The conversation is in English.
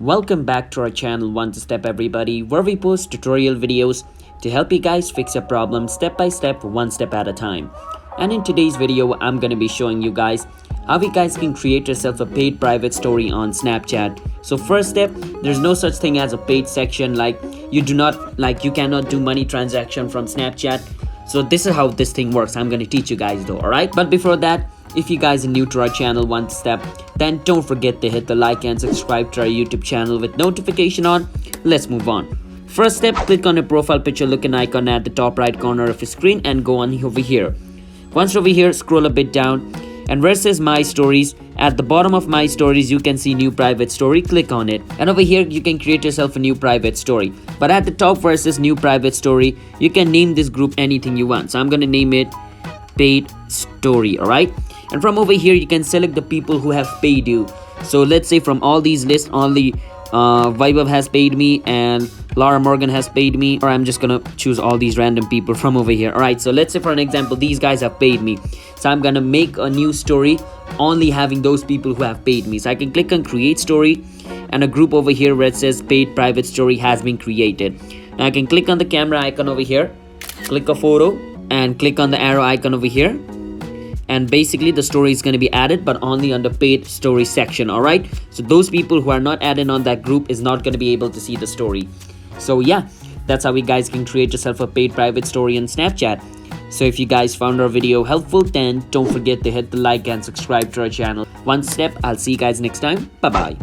Welcome back to our channel One Step everybody, where we post tutorial videos to help you guys fix a problem step by step, one step at a time. And in today's video, I'm going to be showing you guys how you guys can create yourself a paid private story on Snapchat. So first step, there's no such thing as a paid section, you cannot do money transaction from Snapchat. So this is how this thing works. I'm going to teach you guys though, alright? But before that, if you guys are new to our channel One Step, then don't forget to hit the like and subscribe to our YouTube channel with notification on. Let's move on. First step, click on a profile picture looking icon at the top right corner of your screen and go on over here. Once over here, scroll a bit down, and where it says My Stories, at the bottom of My Stories you can see New Private Story. Click on it, and over here you can create yourself a new private story. But at the top where it says New Private Story, you can name this group anything you want. So I'm gonna name it Paid Story, alright? And from over here you can select the people who have paid you. So let's say from all these lists, only Vaibhav has paid me and Laura Morgan has paid me, or I'm just gonna choose all these random people from over here. Alright, so let's say for an example these guys have paid me, so I'm gonna make a new story only having those people who have paid me. So I can click on create story, and a group over here where it says paid private story has been created. Now I can click on the camera icon over here, click a photo, and click on the arrow icon over here, and basically the story is going to be added, but only on the paid story section. All right, so those people who are not added on that group is not going to be able to see the story. So yeah, that's how you guys can create yourself a paid private story on Snapchat. So if you guys found our video helpful, then don't forget to hit the like and subscribe to our channel One Step. I'll see you guys next time. Bye bye.